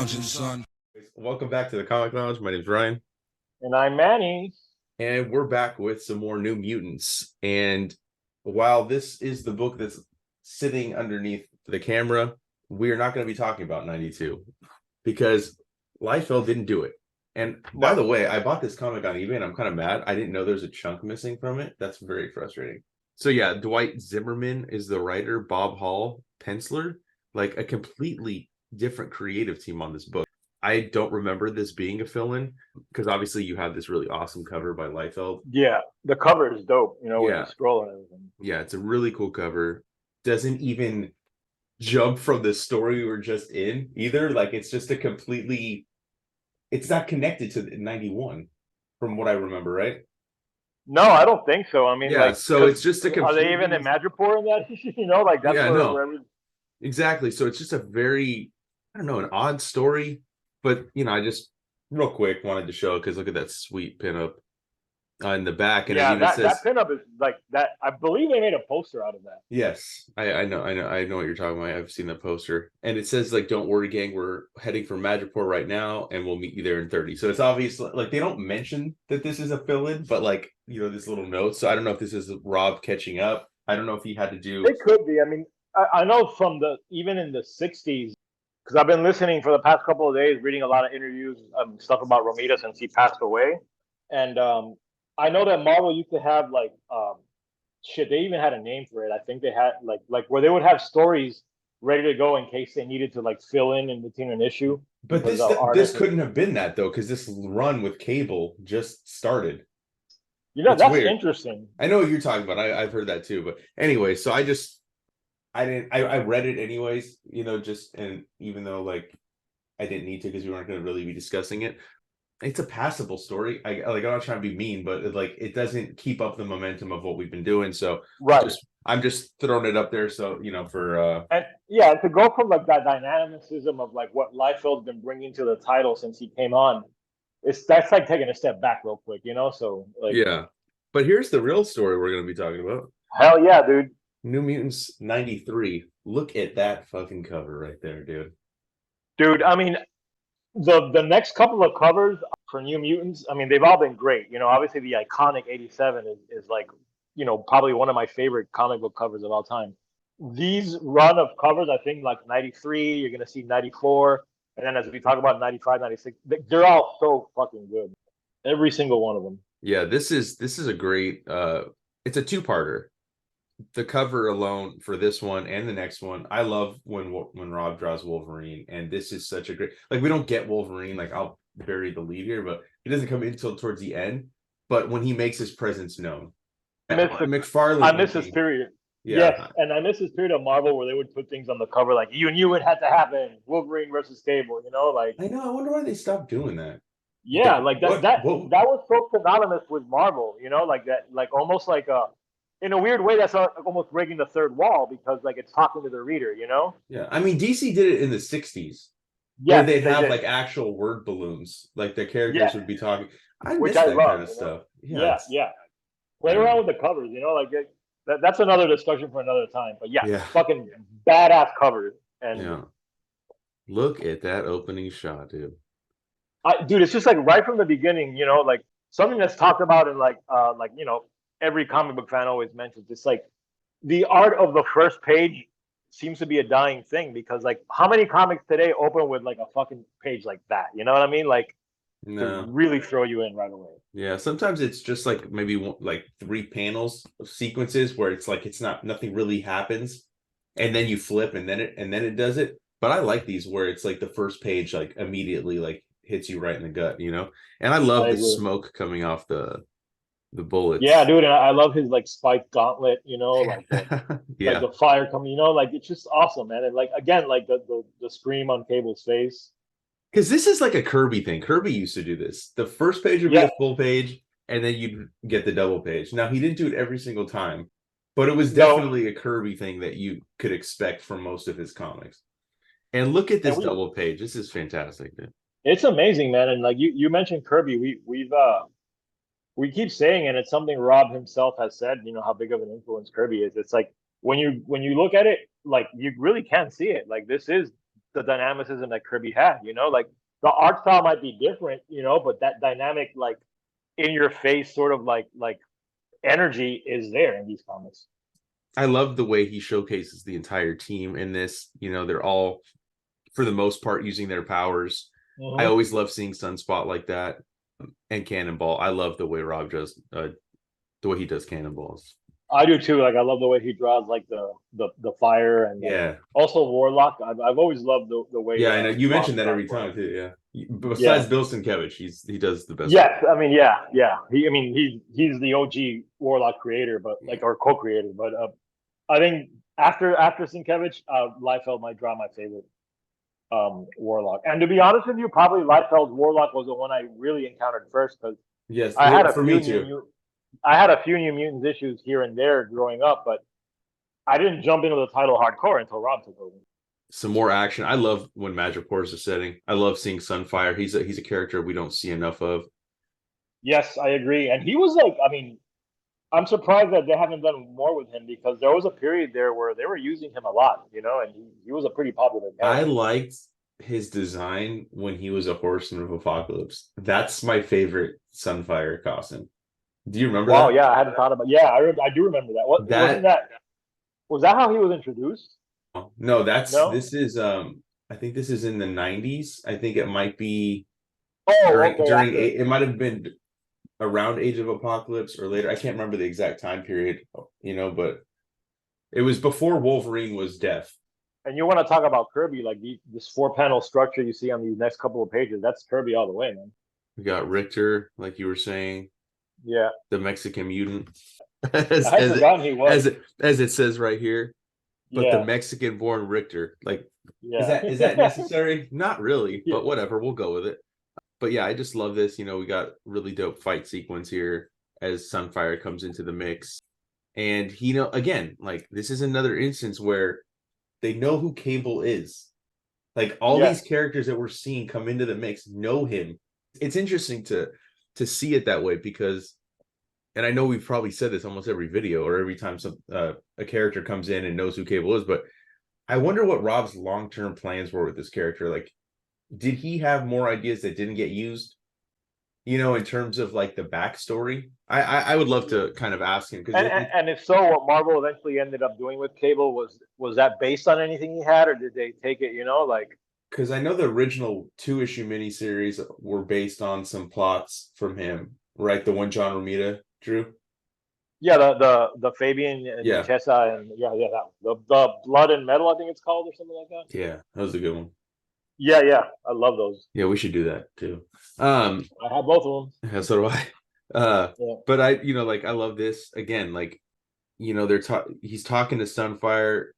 lounging, son. Welcome back to the Comic Lounge. My name's Ryan. And I'm Manny. And we're back with some more New Mutants. And while this is the book that's sitting underneath the camera, we are not going to be talking about 92 because Liefeld didn't do it. And by the way, I bought this comic on eBay and I'm kind of mad. I didn't know there's a chunk missing from it. That's very frustrating. So yeah, Dwight Zimmerman is the writer, Bob Hall, penciler, like a completely different creative team on this book. I don't remember this being a fill-in because obviously you have this really awesome cover by Liefeld. Yeah, the cover is dope, with the scroll and everything. Yeah, it's a really cool cover. Doesn't even jump from the story we were just in either. Like it's just a completely, it's not connected to 91 from what I remember, right? No, I don't think so. I mean, so it's just a completely... Are they even in Madripoor in that? Like that's where Exactly. So it's just a very, I don't know, an odd story. But, I just real quick wanted to show because look at that sweet pinup in the back. And yeah, it even says, that pinup is like that. I believe they made a poster out of that. Yes, I know what you're talking about. I've seen that poster. And it says, like, don't worry, gang, we're heading for Madripoor right now and we'll meet you there in 30. So it's obvious, like, they don't mention that this is a fill-in, but, like, this little note. So I don't know if this is Rob catching up. I don't know if he had to do. It could be. I mean, I know from even in the 60s, because I've been listening for the past couple of days, reading a lot of interviews, stuff about Romita since he passed away. And I know that Marvel used to have they even had a name for it. I think they had like where they would have stories ready to go in case they needed to fill in between an issue. But this couldn't have been that though, because this run with Cable just started. That's weird. Interesting. I know what you're talking about. I've heard that too. But anyway, so I read it anyways, and even though I didn't need to because we weren't going to really be discussing it. It's a passable story. I'm not trying to be mean, but it doesn't keep up the momentum of what we've been doing. So I'm just throwing it up there. So, for to go from that dynamicism of what Liefeld's been bringing to the title since he came on, that's like taking a step back real quick, So yeah. But here's the real story we're going to be talking about. Hell yeah, dude. New Mutants 93. Look at that fucking cover right there, dude. Dude, I mean, the next couple of covers for New Mutants, I mean, they've all been great. Obviously the iconic 87 is probably one of my favorite comic book covers of all time. These run of covers, I think 93, you're going to see 94. And then as we talk about 95, 96, they're all so fucking good. Every single one of them. Yeah, this is a great, it's a two-parter. The cover alone for this one and the next one, I love when Rob draws Wolverine, and this is such a great, we don't get Wolverine, I'll bury the lead here, but he doesn't come in until towards the end, but when he makes his presence known. McFarlane, I miss this period. Yeah. Yes, and I miss this period of Marvel where they would put things on the cover you knew it had to happen. Wolverine versus Cable, I know, I wonder why they stopped doing that. Yeah, that was so synonymous with Marvel, almost in a weird way, that's almost breaking the third wall because it's talking to the reader, Yeah, I mean DC did it in the 60s. Yeah, where they'd have actual word balloons, the characters would be talking. I miss that kind of stuff. Yeah. Play around with the covers, that's another discussion for another time. But fucking badass covers. And look at that opening shot, dude. Dude, it's just right from the beginning, something that's talked about in every comic book fan always mentions. It's the art of the first page seems to be a dying thing because how many comics today open with a fucking page like that? You know what I mean? To really throw you in right away. Yeah, sometimes it's just maybe 3 panels of sequences where it's nothing really happens, and then you flip and then it does it. But I like these where it's the first page immediately hits you right in the gut, And I love the smoke coming off the bullets. Yeah, dude, and I love his spiked gauntlet, the fire coming, it's just awesome, man. And again, the scream on Cable's face. Because this is a Kirby thing. Kirby used to do this. The first page would be a full page, and then you'd get the double page. Now, he didn't do it every single time, but it was definitely a Kirby thing that you could expect from most of his comics. And look at this double page. This is fantastic, dude. It's amazing, man. And you mentioned Kirby. We keep saying, and it's something Rob himself has said, how big of an influence Kirby is. It's when you look at it, you really can't see it. This is the dynamicism that Kirby had. Like the art style might be different, but that dynamic, like in your face, sort of like energy is there in these comics. I love the way he showcases the entire team in this. They're all, for the most part, using their powers. I always love seeing Sunspot like that, and Cannonball. I love the way Rob does the way he does Cannonballs. I do too. Like I love the way he draws like the fire and also Warlock. I've always loved the way. Yeah, I know you Rob mentioned that every draws time too. Yeah, besides Bill Sienkiewicz, he does the best. Yes, I mean, yeah. He's the OG Warlock creator, but like or co-creator. But I think after Sienkiewicz, Liefeld might draw my favorite Warlock. And to be honest with you, probably Liefeld's Warlock was the one I really encountered first because yes, I had for me too. I had a few New Mutants issues here and there growing up, but I didn't jump into the title hardcore until Rob took over. Some more action. I love when Madripoor is a setting. I love seeing Sunfire. He's a character we don't see enough of. Yes, I agree. And he was like, I mean, I'm surprised that they haven't done more with him because there was a period there where they were using him a lot, and he was a pretty popular guy. I liked his design when he was a Horseman of Apocalypse. That's my favorite Sunfire costume. Do you remember that? Wow, yeah, I hadn't thought about. Yeah, I do remember that. Was that how he was introduced? No, this is I think this is in the 90s. I think it might be during it might have been around Age of Apocalypse or later. I can't remember the exact time period, but it was before Wolverine was deaf. And you want to talk about Kirby, like this 4-panel structure you see on these next couple of pages, that's Kirby all the way, man. We got Richter, like you were saying. Yeah. The Mexican mutant. I had forgotten he was. As it says right here. But the Mexican-born Richter. Like, is that necessary? Not really, but whatever. We'll go with it. But yeah, I just love this. We got really dope fight sequence here as Sunfire comes into the mix. And again, like this is another instance where they know who Cable is. Like all these characters that we're seeing come into the mix know him. It's interesting to see it that way because, and I know we've probably said this almost every video or every time a character comes in and knows who Cable is, but I wonder what Rob's long-term plans were with this character. Like, did he have more ideas that didn't get used? In terms of like the backstory, I would love to kind of ask him. And if so, what Marvel eventually ended up doing with Cable was that based on anything he had, or did they take it? Because I know the original 2-issue miniseries were based on some plots from him, right? The one John Romita drew. Yeah, the Fabian and Chessa and that one. The Blood and Metal, I think it's called, or something like that. Yeah, that was a good one. Yeah, I love those. Yeah, we should do that too. I have both of them. Yeah, so do I. But I, I love this again. Like, he's talking to Sunfire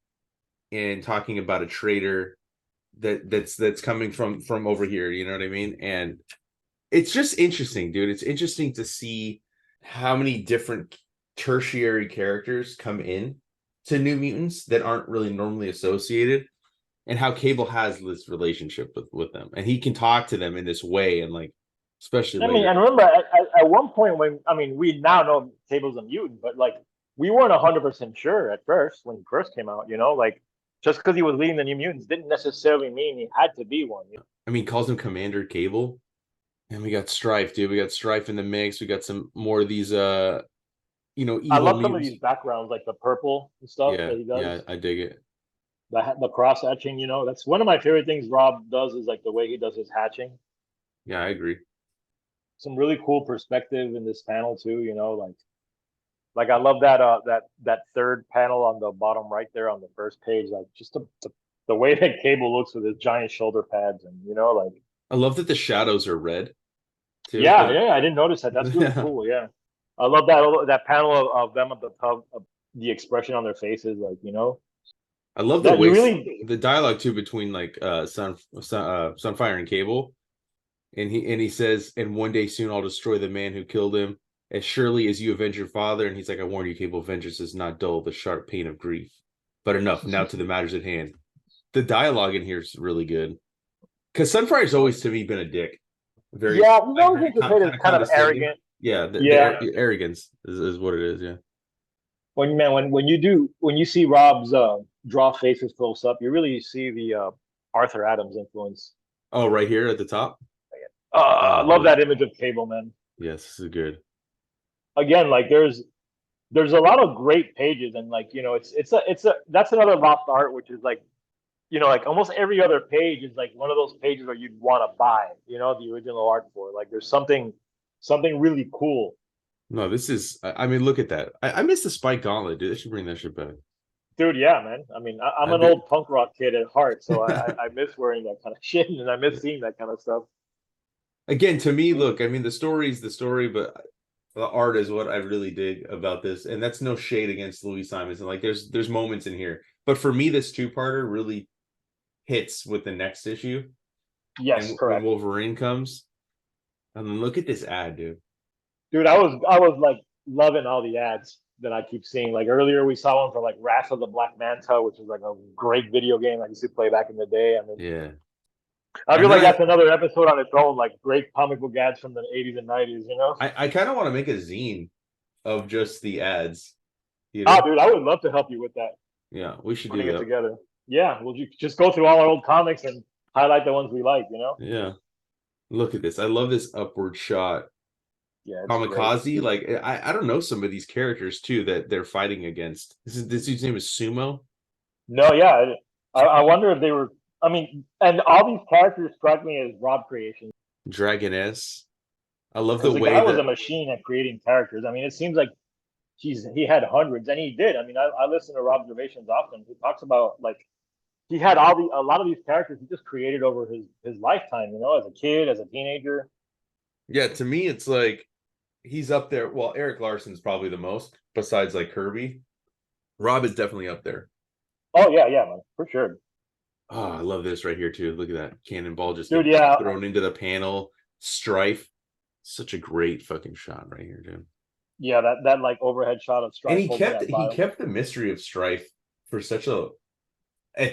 and talking about a traitor that's coming from over here. You know what I mean? And it's just interesting, dude. It's interesting to see how many different tertiary characters come in to New Mutants that aren't really normally associated. And how Cable has this relationship with them, and he can talk to them in this way, and like, especially. I mean, and remember at one point we now know Cable's a mutant, but like we weren't 100% sure at first when he first came out. Like just because he was leading the New Mutants didn't necessarily mean he had to be one. I mean, he calls him Commander Cable, and we got Strife, dude. We got Strife in the mix. We got some more of these, evil I love mutants. Some of these backgrounds, like the purple and stuff that he does. Yeah, I dig it. The cross hatching, that's one of my favorite things Rob does is like the way he does his hatching. Yeah, I agree. Some really cool perspective in this panel too, like I love that third panel on the bottom right there on the first page, like just the way that Cable looks with his giant shoulder pads, and like I love that the shadows are red too. Yeah, I didn't notice that. That's really cool. Yeah, I love that panel of them at the top, of the expression on their faces, like I love the way the dialogue too between like Sunfire and Cable, and he says, "And one day soon I'll destroy the man who killed him, as surely as you avenge your father." And he's like, "I warn you, Cable, vengeance is not dull, the sharp pain of grief. But enough, now to the matters at hand." The dialogue in here is really good because Sunfire's always to me been a dick. Very kind of arrogant. Yeah, the arrogance is what it is. Yeah. When you see Rob's draw faces close up, you really see Arthur Adams influence. Oh, right here at the top. I Oh, love yeah. that image of Cable, man. Yes, this is good. Again, like there's a lot of great pages, and like it's a that's another lost art, which is like like almost every other page is like one of those pages where you'd want to buy, the original art for. Like there's something really cool. No, this is. I mean, look at that. I miss the Spike Gauntlet, dude. They should bring that shit back. Dude, yeah, man. I mean, I'm I've an been. old punk rock kid at heart, so I miss wearing that kind of shit, and I miss seeing that kind of stuff. Again, to me, look. I mean, the story is the story, but the art is what I really dig about this, and that's no shade against Louis Simonson. Like, there's moments in here, but for me, this two-parter really hits with the next issue. Yes, And when correct. Wolverine comes, I mean, look at this ad, dude. Dude, I was like loving all the ads that I keep seeing. Like earlier, we saw one for like Wrath of the Black Manta, which is like a great video game I used to play back in the day. I mean, Yeah, I feel and like then that's another episode on its own, like great comic book ads from the 80s and 90s, you know? I kind of want to make a zine of just the ads. You Oh, know? dude, I would love to help you with that, Yeah, we should do putting it that. together. Yeah, we'll just go through all our old comics and highlight the ones we like, you know? Yeah, look at this. I love this upward shot. Yeah, it's great. Kamikaze, like I don't know some of these characters too that they're fighting against. This dude's name is Sumo. No, yeah, I wonder if they were. I mean, and all these characters strike me as Rob creations Dragoness. I love the because the way guy was a that. machine at creating characters. I mean, it seems like he had hundreds, and he did. I mean, I listen to Rob's observations often. He talks about like he had a lot of these characters he just created over his lifetime. You know, as a kid, as a teenager. Yeah, to me it's like he's up there. Well, Eric Larson's probably the most, besides like Kirby. Rob is definitely up there. Oh yeah, yeah, man, for sure, Oh, I love this right here too. Look at that cannonball just dude. get Yeah, thrown into the panel. Strife, such a great fucking shot right here, dude. yeah, that like overhead shot of And Strife holding that he file. kept the mystery of Strife for such a.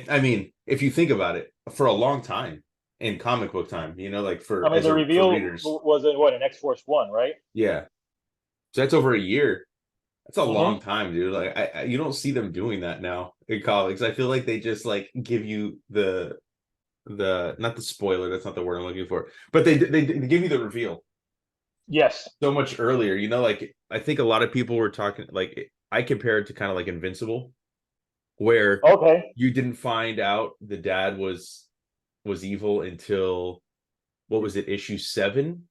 I mean, if you think about it, for a long time in comic book time, like I mean, the for reveal readers, was in what, an X Force One, right? yeah. So that's over a year. That's a long Mm-hmm. time, dude. Like you don't see them doing that now in comics. I feel like they just like give you the not the spoiler. That's not the word I'm looking for, but they give you the reveal Yes. so much earlier. Like I think a lot of people were talking like I compare it to kind of like Invincible, where Okay. you didn't find out the dad was evil until what was it, issue 7,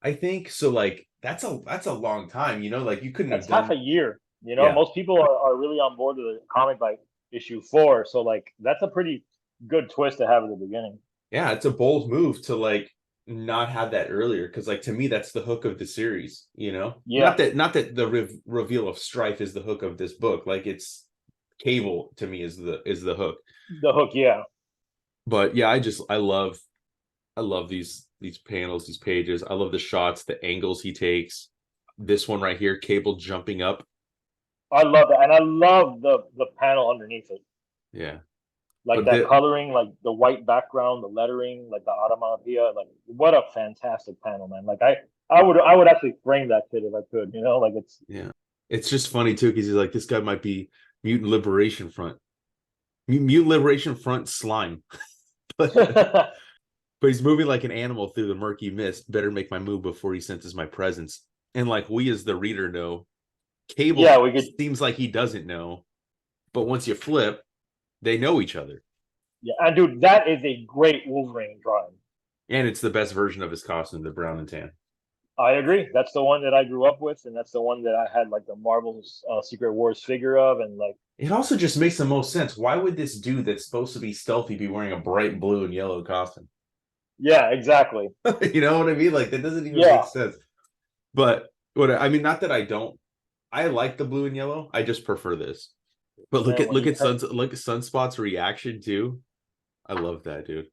I think. So like that's a long time, like you couldn't have That's half done. a year. Yeah, Most people are really on board with the comic by issue 4. So like that's a pretty good twist to have at the beginning. yeah, it's a bold move to like not have that earlier, because like to me that's the hook of the series. Yeah. Not that the reveal of Strife is the hook of this book. Like it's Cable to me is the hook. The hook, yeah. But yeah, I love these panels, these pages. I love the shots, the angles he takes. This one right here, Cable jumping up. I love that. And I love the panel underneath it. Yeah. Like But that coloring, like the white background, the lettering, like the automatopoeia, like what a fantastic panel, man. Like I would actually frame that shit if I could, like it's yeah. It's just funny too, because he's like, this guy might be Mutant Liberation Front. Mutant Liberation Front slime. but he's moving like an animal through the murky mist. Better make my move before he senses my presence. And like we as the reader know, Cable seems like he doesn't know. But once you flip, they know each other. Yeah, and dude, that is a great Wolverine drawing. And it's the best version of his costume, the brown and tan. I agree. That's the one that I grew up with, and that's the one that I had like the Marvel's Secret Wars figure of, and like it also just makes the most sense. Why would this dude that's supposed to be stealthy be wearing a bright blue and yellow costume? Yeah, exactly. You know what I mean? Like that doesn't even make sense. But not that I like the blue and yellow. I just prefer this. But look at Sunspot's reaction too. I love that, dude.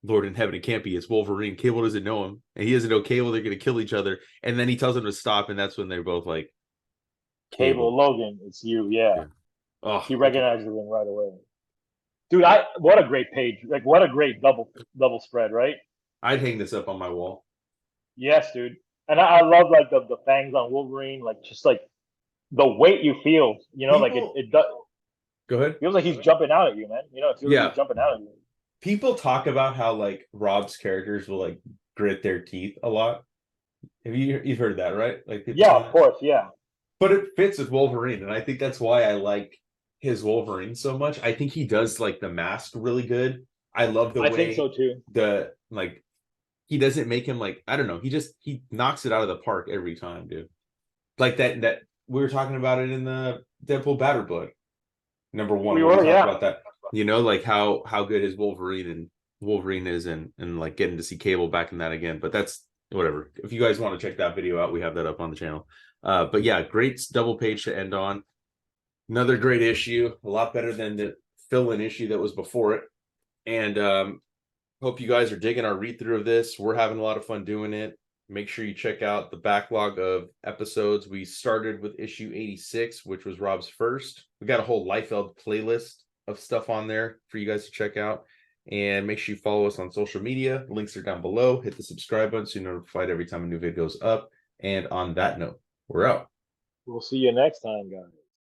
Lord in heaven, it can't be. It's Wolverine. Cable doesn't know him, and he doesn't know Cable. They're gonna kill each other, and then he tells him to stop, and that's when they're both like, Cable Logan, it's you. Yeah. Oh, he recognizes him right away. Dude, what a great page! Like what a great double spread, right? I'd hang this up on my wall. Yes, dude. And I love like the fangs on Wolverine, like just like the weight you feel, like it does. Go ahead. Feels like he's jumping out at you, man. It feels like he's jumping out at you. people talk about how like Rob's characters will like grit their teeth a lot. You've heard that, right? Like people Yeah, say of that? course, yeah. But it fits with Wolverine, and I think that's why I like his Wolverine so much. I think he does like the mask really good. I love the I think so way too. the like he doesn't make him like I don't know. He knocks it out of the park every time, dude. Like that we were talking about it in the Deadpool Batter Book #1 We when we were, talked yeah. about that. You know, like how good his Wolverine is, and like getting to see Cable back in that again. But that's whatever. If you guys want to check that video out, we have that up on the channel. But yeah, great double page to end on. Another great issue, a lot better than the fill-in issue that was before it. And hope you guys are digging our read through of this. We're having a lot of fun doing it. Make sure you check out the backlog of episodes. We started with issue 86, which was Rob's first. We got a whole Liefeld playlist of stuff on there for you guys to check out. And make sure you follow us on social media. Links are down below. Hit the subscribe button so you're notified every time a new video goes up. And on that note, we're out. We'll see you next time, guys.